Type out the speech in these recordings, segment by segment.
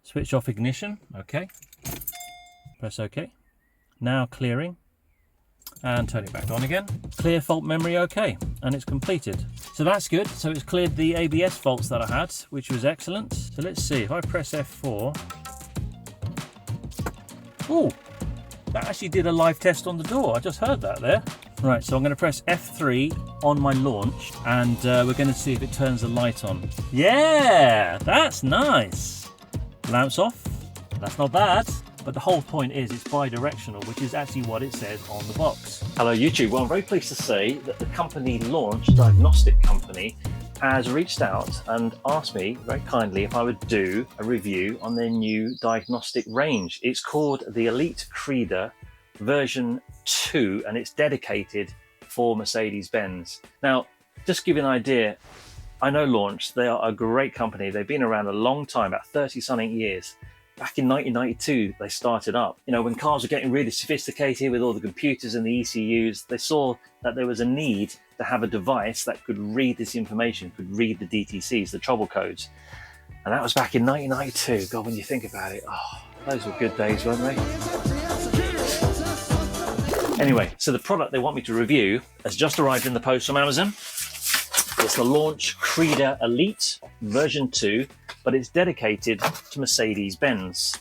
Switch off ignition, okay. Press OK. Now clearing. And turn it back on again. Clear fault memory, okay. And it's completed. So that's good. So it's cleared the ABS faults that I had, which was excellent. So let's see, if I press F4. Oh, that actually did a live test on the door. I just heard that there. Right, so I'm going to press F3 on my launch, and we're going to see if it turns the light on. Yeah, that's nice. Lamps off. That's not bad. But the whole point is it's bi-directional, which is actually what it says on the box. Hello YouTube. Well, I'm very pleased to say that the company Launch, diagnostic company, has reached out and asked me very kindly if I would do a review on their new diagnostic range. It's called the Elite Creeder version 2, and it's dedicated for Mercedes Benz. Now, just to give you an idea, I know Launch, they are a great company. They've been around a long time, about 30 something years. Back in 1992, they started up. You know, when cars were getting really sophisticated with all the computers and the ECUs, they saw that there was a need to have a device that could read this information, could read the DTCs, the trouble codes. And that was back in 1992. God, when you think about it, oh, those were good days, weren't they? Anyway, so the product they want me to review has just arrived in the post from Amazon. It's the Launch Creeder Elite version 2, but it's dedicated to Mercedes Benz.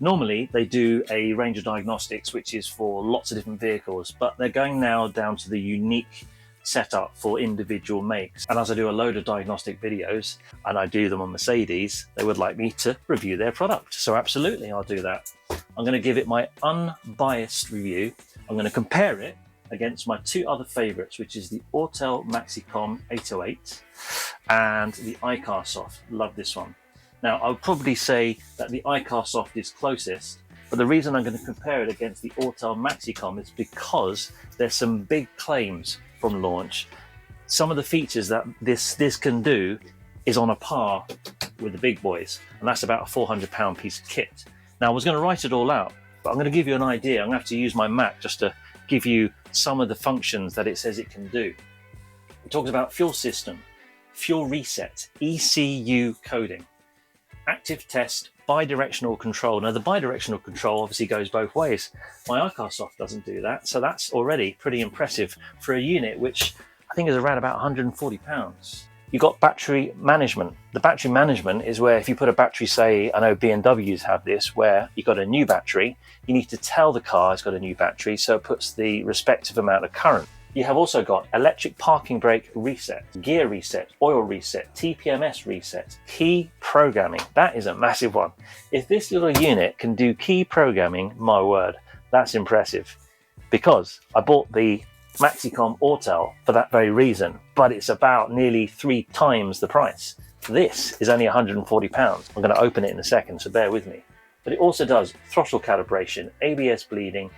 Normally they do a range of diagnostics which is for lots of different vehicles, but they're going now down to the unique setup for individual makes. And as I do a load of diagnostic videos and I do them on Mercedes, they would like me to review their product. So absolutely, I'll do that. I'm going to give it my unbiased review. I'm going to compare it against my two other favorites, which is the Autel Maxicom 808 and the iCarSoft. Love this one. Now, I would probably say that the iCarSoft is closest, but the reason I'm going to compare it against the Autel Maxicom is because there's some big claims from Launch. Some of the features that this can do is on a par with the big boys, and that's about a £400 piece of kit. Now, I was going to write it all out, but I'm going to give you an idea. I'm going to have to use my Mac just to give you some of the functions that it says it can do. It talks about fuel system, fuel reset, ECU coding, active test, bi-directional control. Now the bi-directional control obviously goes both ways. My iCarSoft doesn't do that, so that's already pretty impressive for a unit which I think is around about £140. You've got battery management. The battery management is where if you put a battery, say, I know BMWs have this, where you've got a new battery, you need to tell the car it's got a new battery, so it puts the respective amount of current. You have also got electric parking brake reset, gear reset, oil reset, TPMS reset, key programming. That is a massive one. If this little unit can do key programming, my word, that's impressive. Because I bought the Maxicom Autel for that very reason, but it's about nearly 3 times the price. This is only £140. I'm going to open it in a second, so bear with me. But it also does throttle calibration, ABS bleeding,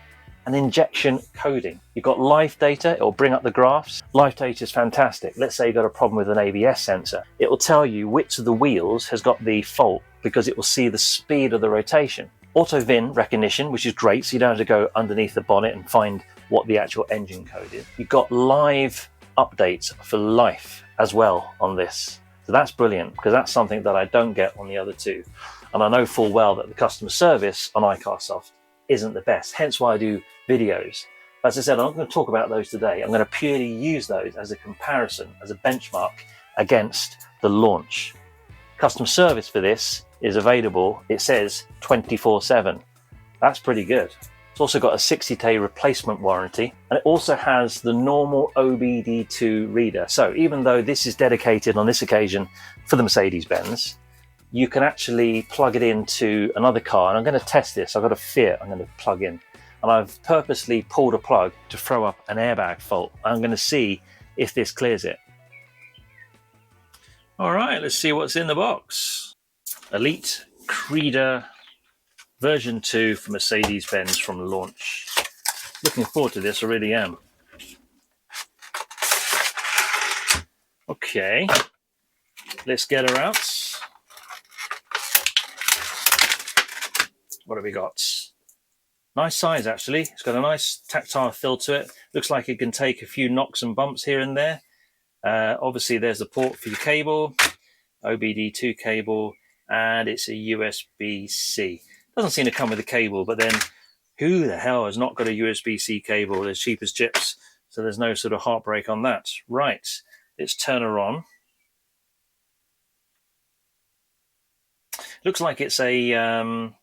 and injection coding. You've got live data, it'll bring up the graphs. Live data is fantastic. Let's say you've got a problem with an ABS sensor. It will tell you which of the wheels has got the fault because it will see the speed of the rotation. Auto VIN recognition, which is great, so you don't have to go underneath the bonnet and find what the actual engine code is. You've got live updates for life as well on this. So that's brilliant because that's something that I don't get on the other two. And I know full well that the customer service on iCarSoft isn't the best, hence why I do videos. As I said, I'm not going to talk about those today. I'm going to purely use those as a comparison, as a benchmark against the Launch. Customer service for this is available, it says 24/7. That's pretty good. It's also got a 60-day replacement warranty, and it also has the normal OBD2 reader. So even though this is dedicated on this occasion for the Mercedes Benz, you can actually plug it into another car. And I'm going to test this. I've got a Fiat I'm going to plug in, and I've purposely pulled a plug to throw up an airbag fault. I'm going to see if this clears it. All right, let's see what's in the box. Elite Creeder version 2 for Mercedes Benz from Launch. Looking forward to this, I really am. Okay, let's get her out. What have we got? Nice size actually. It's got a nice tactile feel to it. Looks like it can take a few knocks and bumps here and there. Obviously there's the port for your cable, OBD2 cable, and it's a USB-C. Doesn't seem to come with a cable, but then who the hell has not got a USB-C cable? They're cheap as chips, so there's no sort of heartbreak on that. Right, let's turn her on. Looks like it's an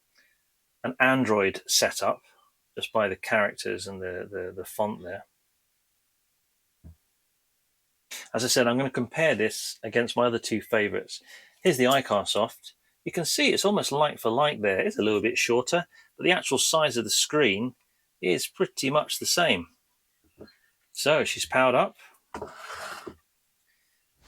Android setup, just by the characters and the font there. As I said, I'm going to compare this against my other two favourites. Here's the iCarSoft. You can see it's almost like for like there. It's a little bit shorter, but the actual size of the screen is pretty much the same. So she's powered up.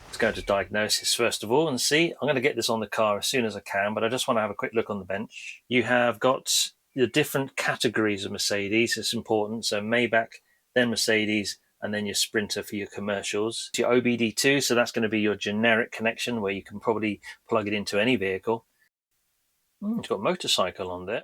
Let's go to diagnosis first of all and see. I'm going to get this on the car as soon as I can, but I just want to have a quick look on the bench. You have got the different categories of Mercedes. It's important. So Maybach, then Mercedes, and then your Sprinter for your commercials. Your OBD2, so that's going to be your generic connection where you can probably plug it into any vehicle. It's got motorcycle on there.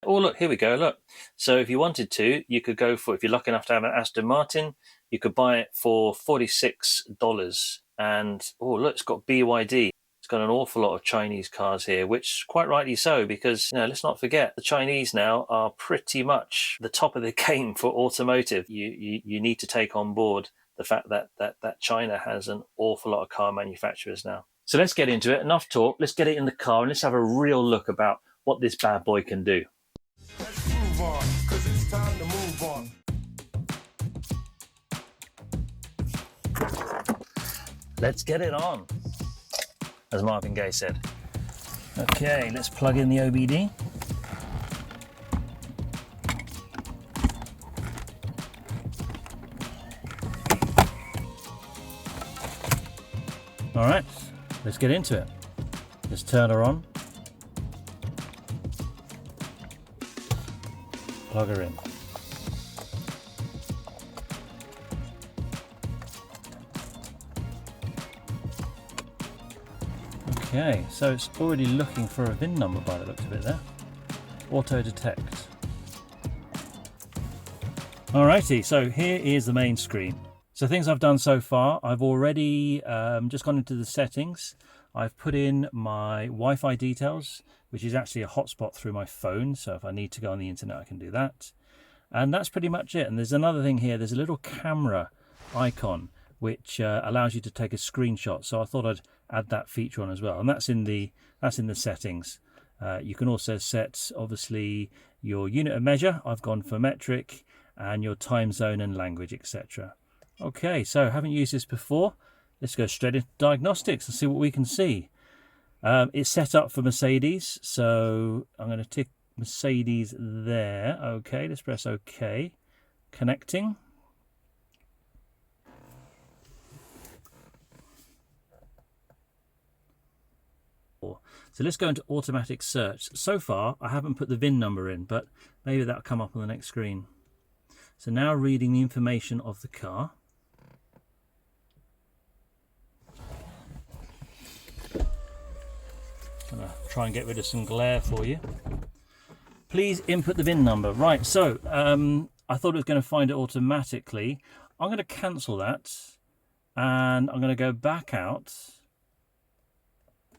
Oh, look, here we go, look. So if you wanted to, you could go for, if you're lucky enough to have an Aston Martin, you could buy it for $46. And, oh, look, it's got BYD. It's got an awful lot of Chinese cars here, which quite rightly so, because let's not forget the Chinese now are pretty much the top of the game for automotive. You need to take on board the fact that China has an awful lot of car manufacturers now. So let's get into it. Enough talk. Let's get it in the car and let's have a real look about what this bad boy can do. Let's move on, 'cause it's time to move on. Let's get it on, as Marvin Gaye said. Okay, let's plug in the OBD. All right, let's get into it. Let's turn her on. Plug her in. Okay, so it's already looking for a VIN number by the looks of it there. Auto detect. Alrighty, so here is the main screen. So things I've done so far, I've already just gone into the settings. I've put in my Wi-Fi details, which is actually a hotspot through my phone. So if I need to go on the internet, I can do that. And that's pretty much it. And there's another thing here. There's a little camera icon, which allows you to take a screenshot. So I thought I'd add that feature on as well. And that's in the settings. You can also set, obviously, your unit of measure. I've gone for metric, and your time zone and language, etc. Okay, so haven't used this before. Let's go straight into diagnostics and see what we can see. It's set up for Mercedes, so I'm going to tick Mercedes there. Okay, let's press OK. Connecting. So let's go into automatic search. So far, I haven't put the VIN number in, but maybe that'll come up on the next screen. So now reading the information of the car. I'm going to try and get rid of some glare for you. Please input the VIN number. Right, so I thought it was going to find it automatically. I'm going to cancel that and I'm going to go back out.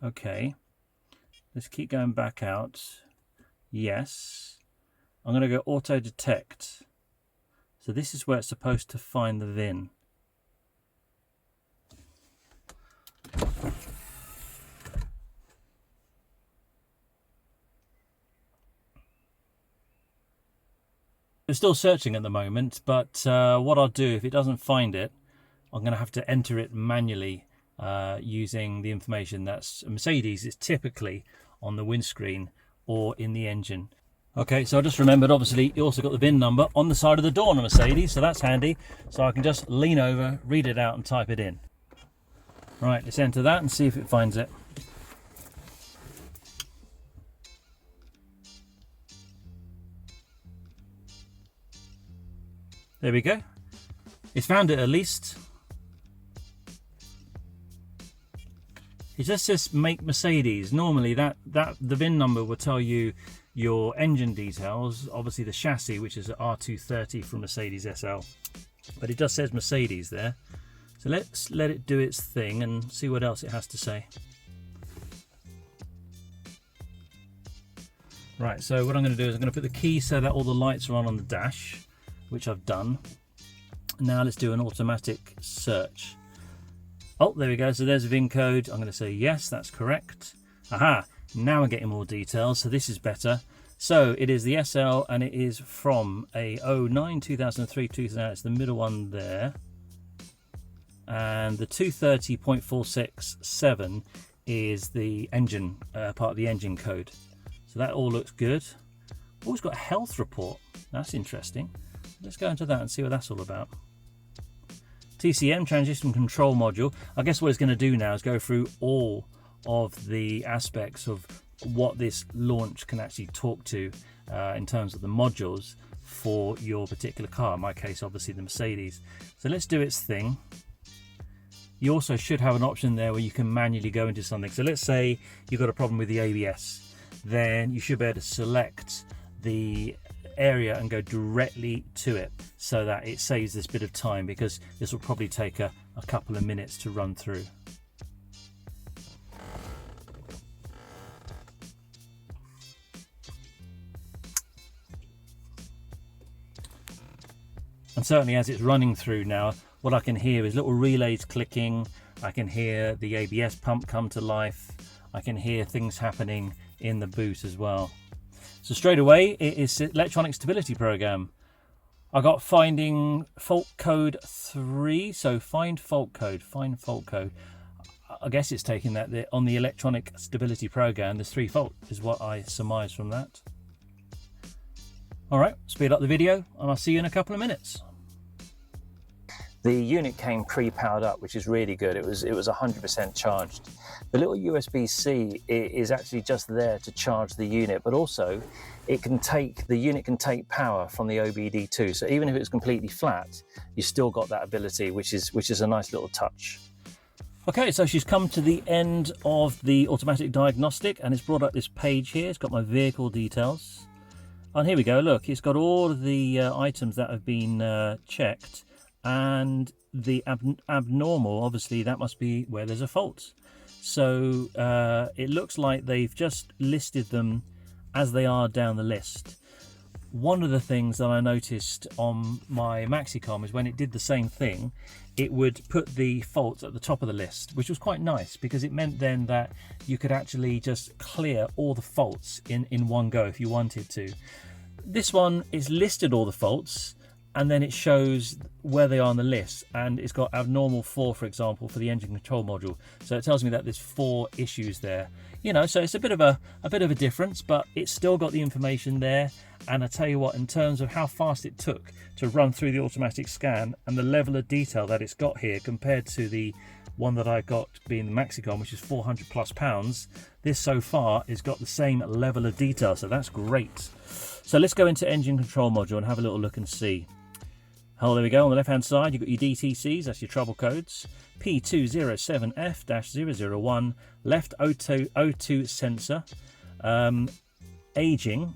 Okay, let's keep going back out. Yes, I'm going to go auto detect. So this is where it's supposed to find the VIN. It's still searching at the moment, but what I'll do, if it doesn't find it, I'm going to have to enter it manually using the information that's Mercedes is typically on the windscreen or in the engine. Okay, so I just remembered, obviously, you also got the VIN number on the side of the door on a Mercedes, so that's handy. So I can just lean over, read it out and type it in. Right, let's enter that and see if it finds it. There we go. It's found it at least. It just says make Mercedes. Normally the VIN number will tell you your engine details, obviously the chassis, which is an R230 from Mercedes SL, but it just says Mercedes there. So let's let it do its thing and see what else it has to say. Right, so what I'm going to do is I'm going to put the key so that all the lights are on the dash, which I've done. Now let's do an automatic search. Oh, there we go. So there's a VIN code. I'm going to say yes, that's correct. Aha, now I'm getting more details, so this is better. So it is the SL and it is from a 09 2003 2000. It's the middle one there. And the 230.467 is the engine, part of the engine code. So that all looks good. Oh, it's got a health report. That's interesting. Let's go into that and see what that's all about. TCM, transition control module. I guess what it's going to do now is go through all of the aspects of what this launch can actually talk to in terms of the modules for your particular car. In my case, obviously the Mercedes. So let's do its thing. You also should have an option there where you can manually go into something. So let's say you've got a problem with the ABS. Then you should be able to select the area and go directly to it so that it saves this bit of time, because this will probably take a couple of minutes to run through. And certainly as it's running through now, what I can hear is little relays clicking. I can hear the ABS pump come to life. I can hear things happening in the boot as well. So straight away, it is electronic stability program. I got finding fault code 3. So find fault code. I guess it's taking that on the electronic stability program, there's 3 faults is what I surmise from that. All right, speed up the video and I'll see you in a couple of minutes. The unit came pre-powered up, which is really good. It was 100% charged. The little USB-C is actually just there to charge the unit, but also the unit can take power from the OBD2. So even if it's completely flat, you still got that ability, which is a nice little touch. Okay, so she's come to the end of the automatic diagnostic and it's brought up this page here. It's got my vehicle details. And here we go, look, it's got all of the items that have been checked. And the abnormal, obviously, that must be where there's a fault. So it looks like they've just listed them as they are down the list. One of the things that I noticed on my Maxicom is when it did the same thing, it would put the faults at the top of the list, which was quite nice because it meant then that you could actually just clear all the faults in one go if you wanted to. This one is listed all the faults, and then it shows where they are on the list, and it's got abnormal 4, for example, for the engine control module. So it tells me that there's 4 issues there. You know, so it's a bit of a difference, but it's still got the information there. And I tell you what, in terms of how fast it took to run through the automatic scan and the level of detail that it's got here compared to the one that I got being the Maxicom, which is 400 plus pounds, this so far has got the same level of detail, so that's great. So let's go into engine control module and have a little look and see. Oh, there we go. On the left hand side, you've got your DTCs, that's your trouble codes. P207F-001, left O2 sensor, aging,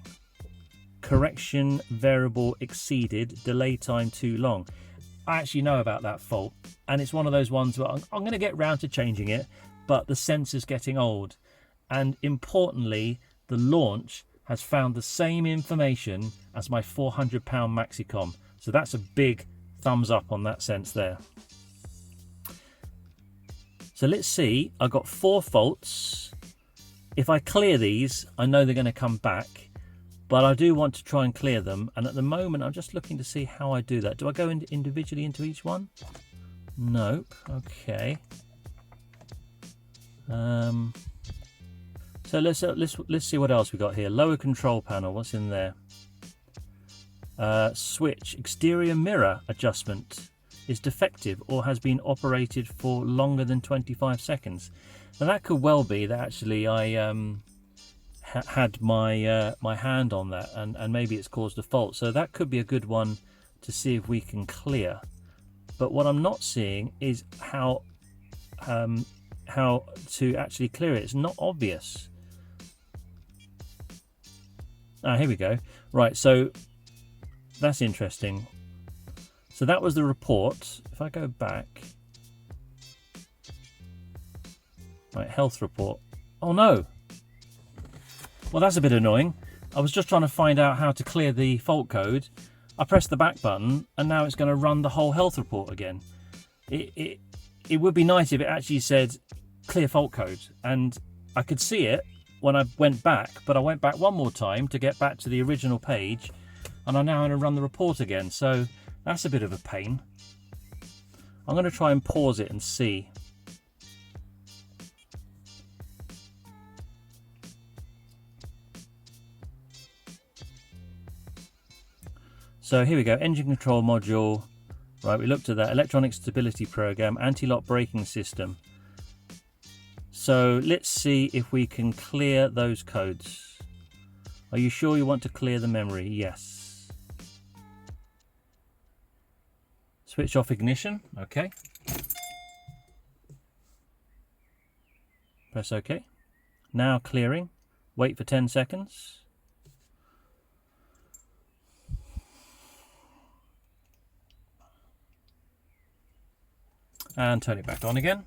correction variable exceeded, delay time too long. I actually know about that fault, and it's one of those ones where I'm going to get round to changing it, but the sensor's getting old. And importantly, the launch has found the same information as my £400 Maxicom. So that's a big thumbs up on that sense there. So let's see, I've got 4 faults. If I clear these, I know they're going to come back, but I do want to try and clear them. And at the moment, I'm just looking to see how I do that. Do I go individually into each one? Nope. Okay. So let's see what else we got here. Lower control panel, what's in there? Switch exterior mirror adjustment is defective or has been operated for longer than 25 seconds. Now that could well be that actually I had my my hand on that and maybe it's caused a fault. So that could be a good one to see if we can clear. But what I'm not seeing is how to actually clear it. It's not obvious. Ah, here we go. Right, so that's interesting. So that was the report. If I go back, Right, health report. Oh no! Well, that's a bit annoying. I was just trying to find out how to clear the fault code. I pressed the back button and now it's going to run the whole health report again. It would be nice if it actually said clear fault code, and I could see it when I went back, but I went back one more time to get back to the original page, and I'm now going to run the report again, so that's a bit of a pain. I'm going to try and pause it and see. So here we go, engine control module. Right, we looked at that. Electronic stability program, anti-lock braking system. So let's see if we can clear those codes. Are you sure you want to clear the memory? Yes. Switch off ignition. Okay. Press OK. Now clearing. Wait for 10 seconds. And turn it back on again.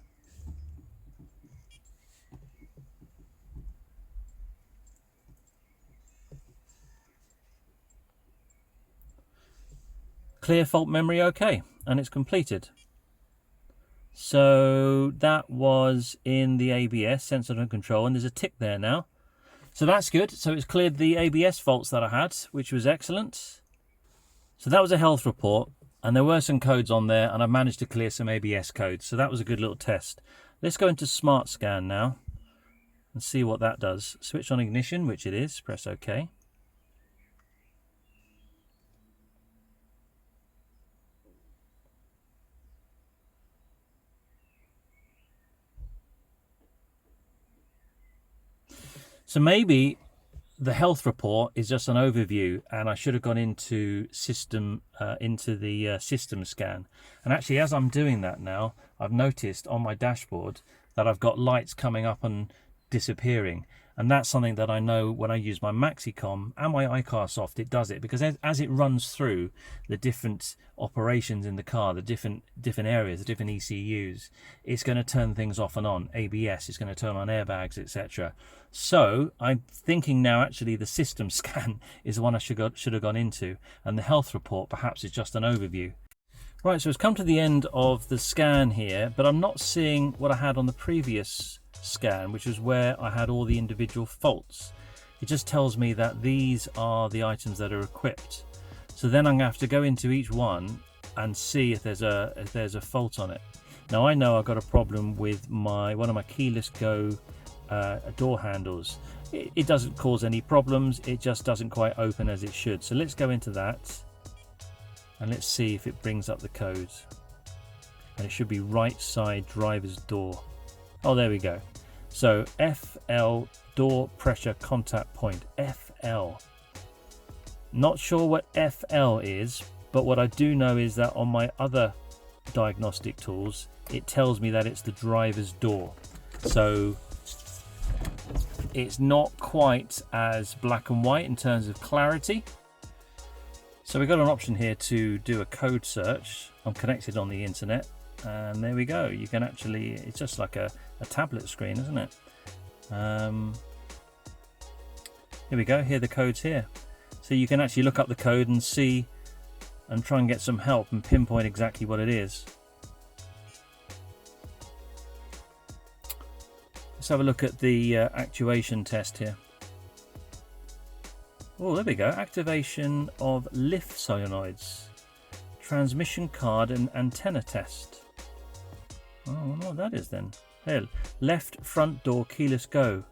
Clear fault memory OK, and it's completed. So that was in the ABS, sensor and control, and there's a tick there now. So that's good. So it's cleared the ABS faults that I had, which was excellent. So that was a health report. And there were some codes on there, and I managed to clear some ABS codes. So that was a good little test. Let's go into Smart Scan now and see what that does. Switch on ignition, which it is. Press OK. So maybe the health report is just an overview, and I should have gone into system system scan. And actually, as I'm doing that now, I've noticed on my dashboard that I've got lights coming up and disappearing, and that's something that I know when I use my MaxiCom and my iCarSoft, it does it, because as it runs through the different operations in the car, the different areas, the different ECUs, it's going to turn things off and on. ABS is going to turn on airbags, etc. So I'm thinking now actually the system scan is the one I should have gone into, and the health report perhaps is just an overview. Right, so it's come to the end of the scan here, but I'm not seeing what I had on the previous scan, which is where I had all the individual faults. It just tells me that these are the items that are equipped. So then I'm going to have to go into each one and see if there's a fault on it. Now I know I've got a problem with one of my keyless go door handles. It doesn't cause any problems, it just doesn't quite open as it should. So let's go into that and let's see if it brings up the codes. And it should be right side driver's door. Oh, there we go. So FL, door pressure contact point, FL. Not sure what FL is, but what I do know is that on my other diagnostic tools, it tells me that it's the driver's door. So it's not quite as black and white in terms of clarity. So we've got an option here to do a code search. I'm connected on the internet, and there we go. You can actually, it's just like a tablet screen, isn't it? Here we go, here are the codes here. So you can actually look up the code and see and try and get some help and pinpoint exactly what it is. Let's have a look at the actuation test here. Oh, there we go. Activation of lift solenoids. Transmission card and antenna test. Oh, I wonder what that is then. Here, left front door keyless go.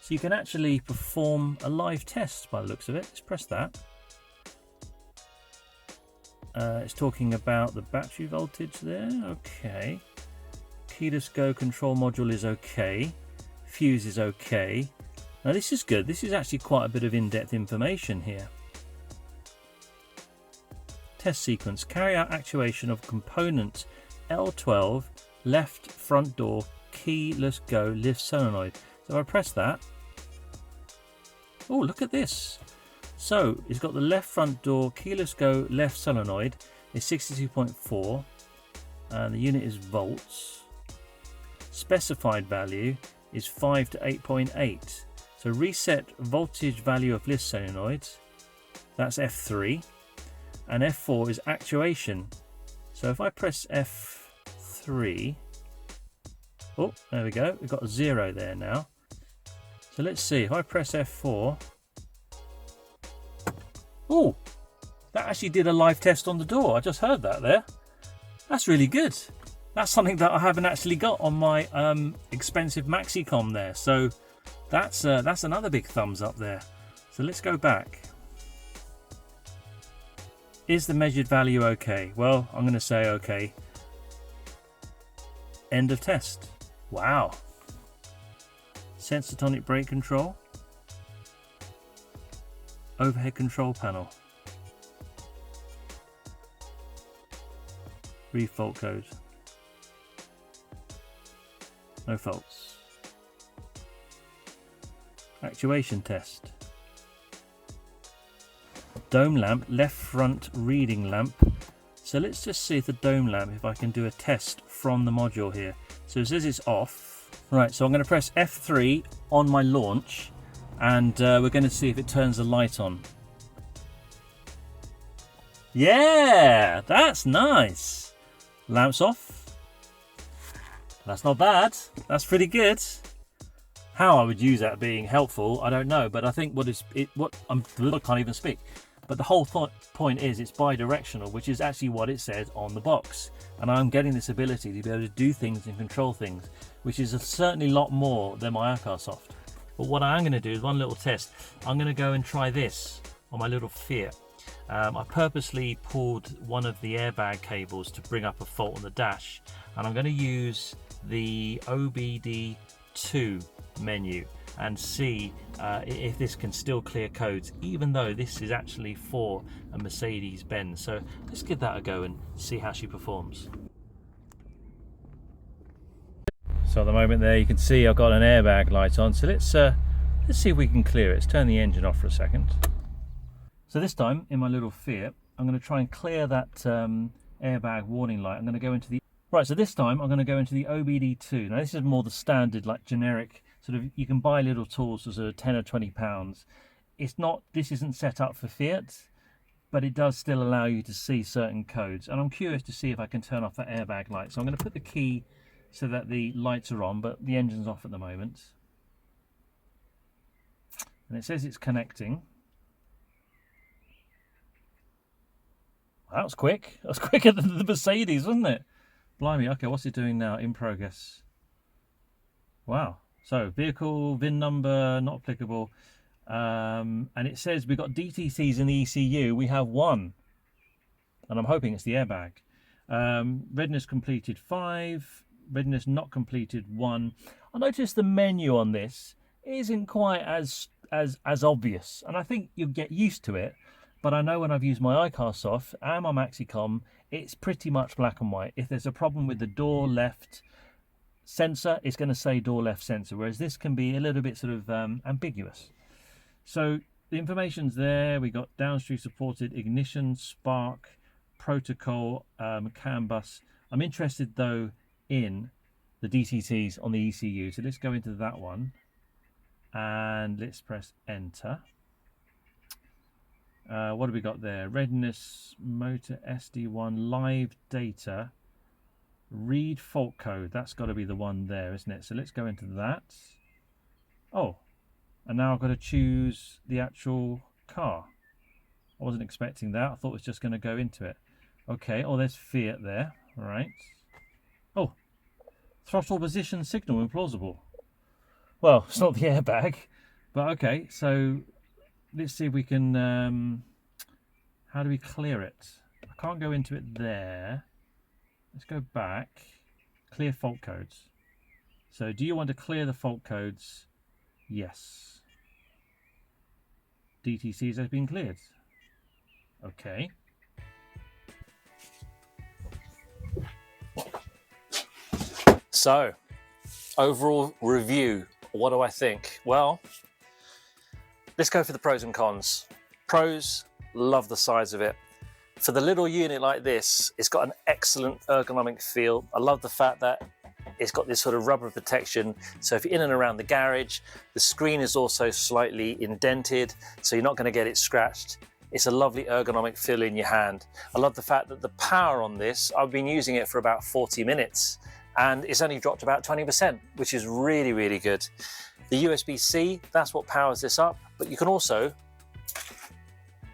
So you can actually perform a live test by the looks of it. Let's press that. It's talking about the battery voltage there. Okay. Keyless go control module is okay. Fuse is okay. Now this is good. This is actually quite a bit of in-depth information here. Test sequence. Carry out actuation of component L12 left front door keyless go lift solenoid. So if I press that. Oh, look at this. So it's got the left front door keyless go left solenoid is 62.4 and the unit is volts. specified value is 5 to 8.8. So reset voltage value of lift solenoids, that's F3, and F4 is actuation. So if I press F3, oh, there we go, we've got a 0 there now. So let's see, if I press F4, oh, that actually did a live test on the door. I just heard that there. That's really good. That's something that I haven't actually got on my expensive Maxicom there. So that's another big thumbs up there. So let's go back. Is the measured value okay? Well, I'm going to say okay. End of test. Wow. Sensor-tonic brake control. Overhead control panel. Read fault code. No faults. Actuation test. Dome lamp, left front reading lamp. So let's just see if the dome lamp, if I can do a test from the module here. So it says it's off. Right, so I'm going to press F3 on my launch, and we're going to see if it turns the light on. Yeah, that's nice. Lamps off. That's not bad. That's pretty good. How I would use that being helpful, I don't know, but I think I can't even speak. But the whole point is it's bi-directional, which is actually what it says on the box. And I'm getting this ability to be able to do things and control things, which is certainly a lot more than my iCarSoft. But what I am going to do is one little test. I'm going to go and try this on my little Fiat. I purposely pulled one of the airbag cables to bring up a fault on the dash, and I'm going to use the OBD2 menu and see if this can still clear codes, even though this is actually for a Mercedes Benz. So let's give that a go and see how she performs. So at the moment there you can see I've got an airbag light on, so let's see if we can clear it. Let's turn the engine off for a second. So this time in my little Fiat I'm going to try and clear that airbag warning light. I'm going to go into the so this time I'm going to go into the OBD2. Now this is more the standard, like generic sort of, you can buy little tools for sort of 10 or 20 pounds. This isn't set up for Fiat, but it does still allow you to see certain codes. And I'm curious to see if I can turn off that airbag light. So I'm going to put the key so that the lights are on, but the engine's off at the moment. And it says it's connecting. That was quick. That was quicker than the Mercedes, wasn't it? Blimey. Okay, what's it doing now? In progress. Wow. So vehicle VIN number not applicable, and it says we've got DTCs in the ECU. We have one, and I'm hoping it's the airbag. Readiness completed 5, readiness not completed 1. I noticed the menu on this isn't quite as obvious, and I think you'll get used to it. But I know when I've used my iCarSoft and my Maxicom, it's pretty much black and white. If there's a problem with the door left sensor, it's going to say door left sensor, whereas this can be a little bit sort of ambiguous. So the information's there. We got downstream supported ignition, spark, protocol, CAN bus. I'm interested though in the DTCs on the ECU, so let's go into that one and let's press enter. What have we got there? Readiness, motor, SD1, live data, read fault code. That's got to be the one there, isn't it? So let's go into that. Oh, and now I've got to choose the actual car. I wasn't expecting that. I thought it was just going to go into it. Okay, oh, there's Fiat there. All right. Oh, throttle position signal implausible. Well, it's not the airbag, but okay. So let's see if we can, how do we clear it? I can't go into it there. Let's go back, clear fault codes. So do you want to clear the fault codes? Yes. DTCs have been cleared. Okay. So, overall review, what do I think? Well, let's go for the pros and cons. Pros, love the size of it. For the little unit like this, it's got an excellent ergonomic feel. I love the fact that It's got this sort of rubber protection, so if you're in and around the garage, the screen is also slightly indented, so you're not going to get it scratched. It's a lovely ergonomic feel in your hand. I love the fact that the power on this, I've been using it for about 40 minutes and it's only dropped about 20%, which is really, really good. The USB-C, that's what powers this up, but you can also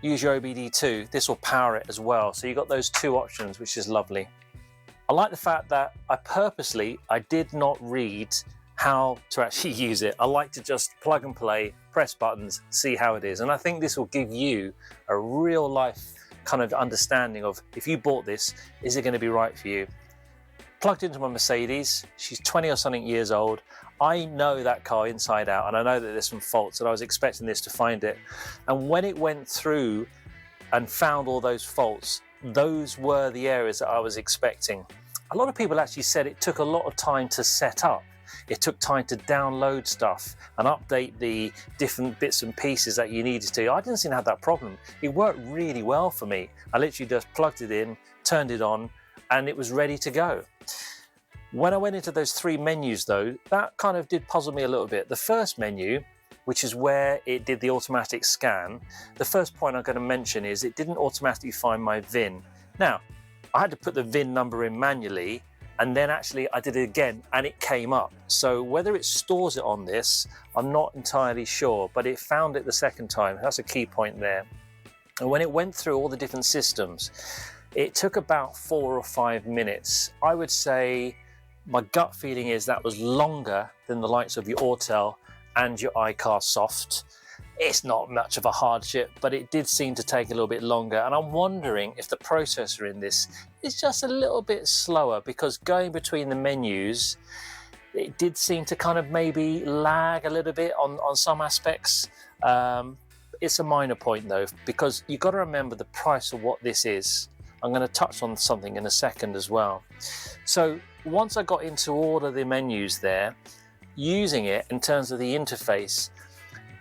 use your OBD2. This will power it as well. So you've got those two options, which is lovely. I like the fact that I did not read how to actually use it. I like to just plug and play, press buttons, see how it is. And I think this will give you a real life kind of understanding of, if you bought this, is it going to be right for you? Plugged into my Mercedes, she's 20 or something years old. I know that car inside out, and I know that there's some faults, and I was expecting this to find it. And when it went through and found all those faults, those were the areas that I was expecting. A lot of people actually said it took a lot of time to set up. It took time to download stuff and update the different bits and pieces that you needed to. I didn't seem to have that problem. It worked really well for me. I literally just plugged it in, turned it on, and it was ready to go. When I went into those three menus though, that kind of did puzzle me a little bit. The first menu, which is where it did the automatic scan, the first point I'm going to mention is it didn't automatically find my VIN. Now, I had to put the VIN number in manually, and then actually I did it again and it came up. So whether it stores it on this, I'm not entirely sure, but it found it the second time. That's a key point there. And when it went through all the different systems, it took about 4 or 5 minutes. I would say my gut feeling is that was longer than the likes of your Autel and your iCar Soft. It's not much of a hardship, but it did seem to take a little bit longer. And I'm wondering if the processor in this is just a little bit slower, because going between the menus, it did seem to kind of maybe lag a little bit on some aspects. It's a minor point though, because you've got to remember the price of what this is. I'm going to touch on something in a second as well. So once I got into all of the menus there, using it in terms of the interface,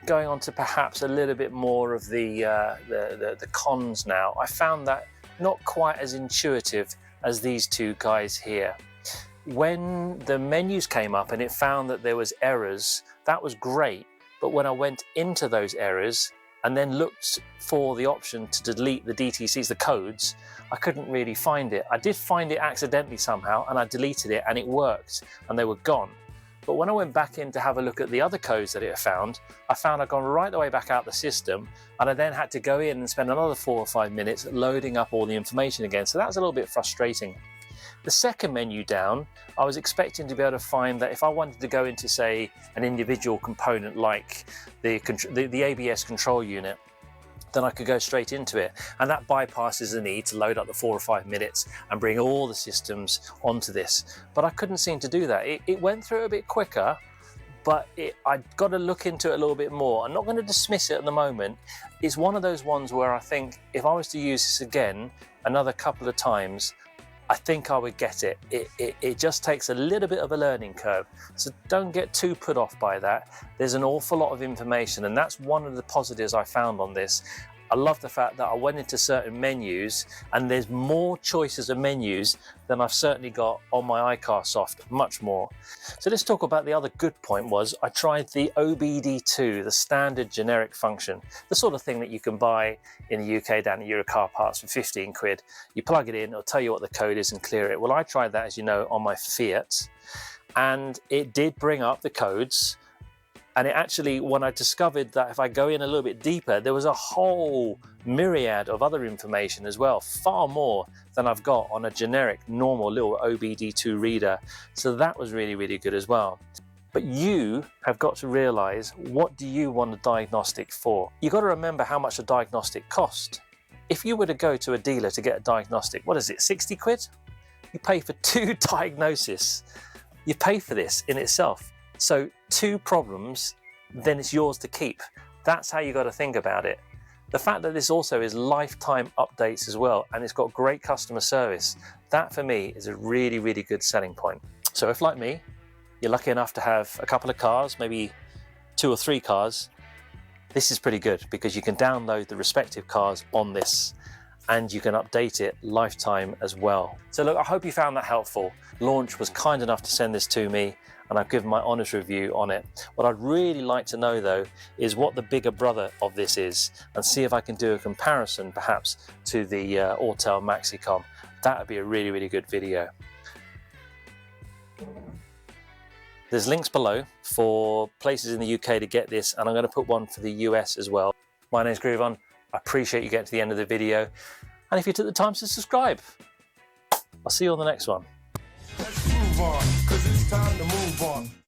going on to perhaps a little bit more of the cons now, I found that not quite as intuitive as these two guys here. When the menus came up and it found that there was errors, that was great. But when I went into those errors and then looked for the option to delete the DTCs, the codes, I couldn't really find it. I did find it accidentally somehow, and I deleted it and it worked and they were gone. But when I went back in to have a look at the other codes that it found, I found I'd gone right the way back out the system, and I then had to go in and spend another 4 or 5 minutes loading up all the information again. So that was a little bit frustrating. The second menu down, I was expecting to be able to find that if I wanted to go into, say, an individual component like the ABS control unit, then I could go straight into it. And that bypasses the need to load up the 4 or 5 minutes and bring all the systems onto this. But I couldn't seem to do that. It went through a bit quicker, but I've got to look into it a little bit more. I'm not going to dismiss it at the moment. It's one of those ones where I think if I was to use this again another couple of times, I think I would get it. It just takes a little bit of a learning curve. So don't get too put off by that. There's an awful lot of information, and that's one of the positives I found on this. I love the fact that I went into certain menus and there's more choices of menus than I've certainly got on my iCar Soft, much more. So let's talk about the other good point was I tried the OBD2, the standard generic function, the sort of thing that you can buy in the UK down at Euro car parts for 15 quid. You plug it in, it'll tell you what the code is and clear it. Well, I tried that, as you know, on my Fiat, and it did bring up the codes. And it actually, when I discovered that if I go in a little bit deeper, there was a whole myriad of other information as well, far more than I've got on a generic, normal little OBD2 reader. So that was really, really good as well. But you have got to realize, what do you want a diagnostic for? You've got to remember how much a diagnostic costs. If you were to go to a dealer to get a diagnostic, what is it, 60 quid? You pay for 2 diagnoses. You pay for this in itself. So 2 problems, then it's yours to keep. That's how you got to think about it. The fact that this also is lifetime updates as well, and it's got great customer service, that for me is a really, really good selling point. So if, like me, you're lucky enough to have a couple of cars, maybe 2 or 3 cars, this is pretty good because you can download the respective cars on this. and you can update it lifetime as well. So look, I hope you found that helpful. Launch was kind enough to send this to me, and I've given my honest review on it. What I'd really like to know though is what the bigger brother of this is, and see if I can do a comparison perhaps to the Autel Maxicom. That would be a really, really good video. There's links below for places in the UK to get this, and I'm going to put one for the US as well. My name's Groovon. I appreciate you getting to the end of the video, and if you took the time to subscribe, I'll see you on the next one. Let's move on, 'cause it's time to move on.